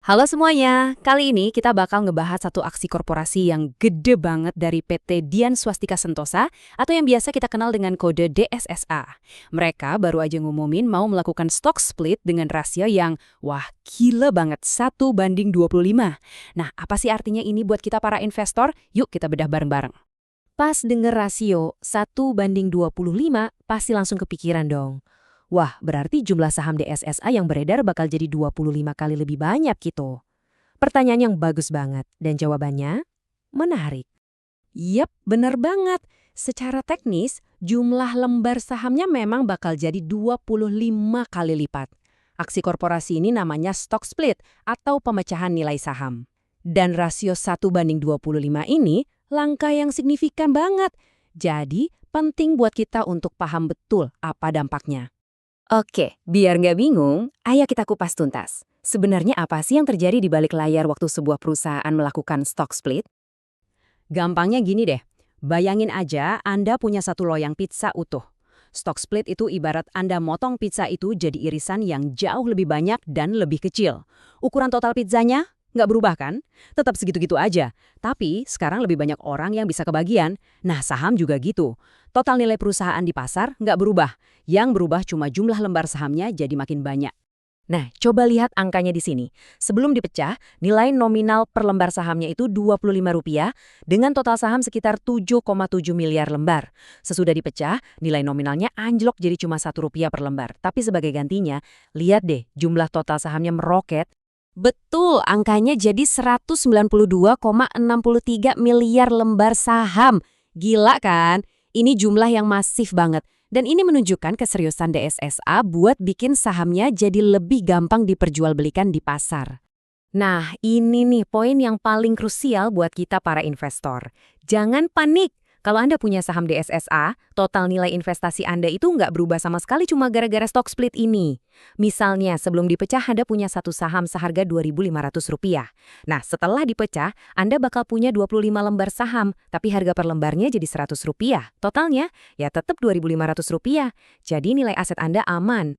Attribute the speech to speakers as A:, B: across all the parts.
A: Halo semuanya, kali ini kita bakal ngebahas satu aksi korporasi yang gede banget dari PT Dian Swastika Sentosa atau yang biasa kita kenal dengan kode DSSA. Mereka baru aja ngumumin mau melakukan stock split dengan rasio yang, wah gila banget, 1:25. Nah, apa sih artinya ini buat kita para investor? Yuk kita bedah bareng-bareng. Pas denger rasio 1:25, pasti langsung kepikiran dong. Wah, berarti jumlah saham DSSA yang beredar bakal jadi 25 kali lebih banyak gitu. Pertanyaan yang bagus banget, dan jawabannya menarik. Yap, bener banget. Secara teknis, jumlah lembar sahamnya memang bakal jadi 25 kali lipat. Aksi korporasi ini namanya stock split atau pemecahan nilai saham. Dan rasio 1:25 ini langkah yang signifikan banget. Jadi, penting buat kita untuk paham betul apa dampaknya. Oke, biar nggak bingung, ayo kita kupas tuntas. Sebenarnya apa sih yang terjadi di balik layar waktu sebuah perusahaan melakukan stock split? Gampangnya gini deh, bayangin aja Anda punya satu loyang pizza utuh. Stock split itu ibarat Anda motong pizza itu jadi irisan yang jauh lebih banyak dan lebih kecil. Ukuran total pizzanya nggak berubah kan? Tetap segitu-gitu aja. Tapi sekarang lebih banyak orang yang bisa kebagian. Nah, saham juga gitu. Total nilai perusahaan di pasar nggak berubah. Yang berubah cuma jumlah lembar sahamnya jadi makin banyak. Nah, coba lihat angkanya di sini. Sebelum dipecah, nilai nominal per lembar sahamnya itu Rp25 dengan total saham sekitar 7,7 miliar lembar. Sesudah dipecah, nilai nominalnya anjlok jadi cuma Rp1 per lembar. Tapi sebagai gantinya, lihat deh jumlah total sahamnya meroket. Betul, angkanya jadi 192,63 miliar lembar saham. Gila kan? Ini jumlah yang masif banget. Dan ini menunjukkan keseriusan DSSA buat bikin sahamnya jadi lebih gampang diperjualbelikan di pasar. Nah, ini nih poin yang paling krusial buat kita para investor. Jangan panik. Kalau Anda punya saham DSSA, total nilai investasi Anda itu nggak berubah sama sekali cuma gara-gara stock split ini. Misalnya, sebelum dipecah Anda punya satu saham seharga Rp2.500. Nah, setelah dipecah, Anda bakal punya 25 lembar saham, tapi harga per lembarnya jadi Rp100. Totalnya, ya tetap Rp2.500. Jadi nilai aset Anda aman.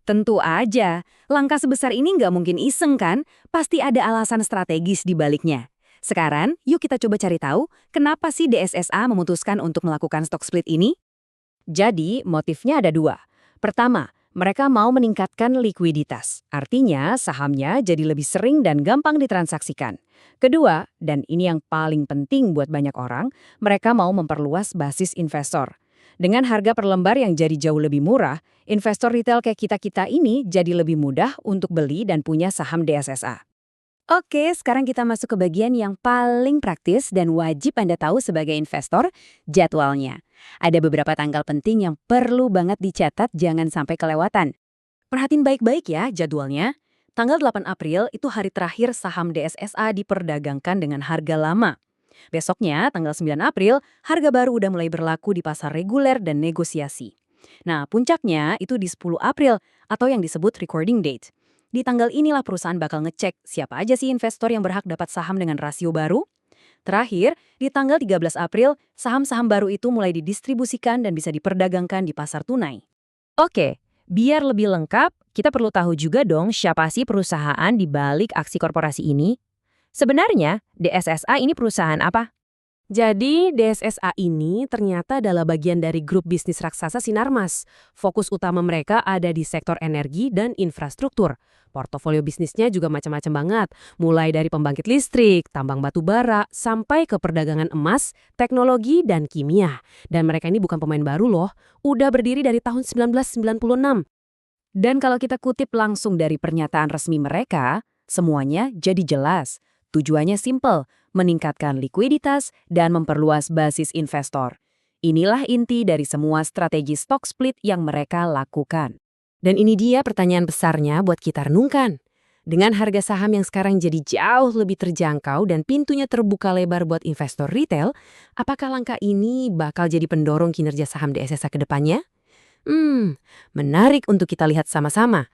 A: Tentu aja, langkah sebesar ini nggak mungkin iseng kan? Pasti ada alasan strategis di baliknya. Sekarang, yuk kita coba cari tahu kenapa sih DSSA memutuskan untuk melakukan stock split ini? Jadi, motifnya ada dua. Pertama, mereka mau meningkatkan likuiditas. Artinya, sahamnya jadi lebih sering dan gampang ditransaksikan. Kedua, dan ini yang paling penting buat banyak orang, mereka mau memperluas basis investor. Dengan harga per lembar yang jadi jauh lebih murah, investor retail kayak kita-kita ini jadi lebih mudah untuk beli dan punya saham DSSA. Oke, sekarang kita masuk ke bagian yang paling praktis dan wajib Anda tahu sebagai investor, jadwalnya. Ada beberapa tanggal penting yang perlu banget dicatat, jangan sampai kelewatan. Perhatiin baik-baik ya jadwalnya. Tanggal 8 April itu hari terakhir saham DSSA diperdagangkan dengan harga lama. Besoknya, tanggal 9 April, harga baru udah mulai berlaku di pasar reguler dan negosiasi. Nah, puncaknya itu di 10 April atau yang disebut recording date. Di tanggal inilah perusahaan bakal ngecek siapa aja sih investor yang berhak dapat saham dengan rasio baru. Terakhir, di tanggal 13 April, saham-saham baru itu mulai didistribusikan dan bisa diperdagangkan di pasar tunai. Oke, biar lebih lengkap, kita perlu tahu juga dong siapa sih perusahaan di balik aksi korporasi ini. Sebenarnya, DSSA ini perusahaan apa? Jadi, DSSA ini ternyata adalah bagian dari grup bisnis raksasa Sinarmas. Fokus utama mereka ada di sektor energi dan infrastruktur. Portofolio bisnisnya juga macam-macam banget, mulai dari pembangkit listrik, tambang batu bara, sampai ke perdagangan emas, teknologi, dan kimia. Dan mereka ini bukan pemain baru loh, udah berdiri dari tahun 1996. Dan kalau kita kutip langsung dari pernyataan resmi mereka, semuanya jadi jelas. Tujuannya simpel, meningkatkan likuiditas dan memperluas basis investor. Inilah inti dari semua strategi stock split yang mereka lakukan. Dan ini dia pertanyaan besarnya buat kita renungkan. Dengan harga saham yang sekarang jadi jauh lebih terjangkau dan pintunya terbuka lebar buat investor retail, apakah langkah ini bakal jadi pendorong kinerja saham DSSA ke depannya? Menarik untuk kita lihat sama-sama.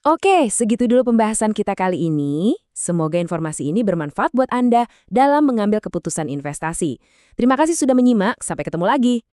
A: Oke, segitu dulu pembahasan kita kali ini. Semoga informasi ini bermanfaat buat Anda dalam mengambil keputusan investasi. Terima kasih sudah menyimak, sampai ketemu lagi.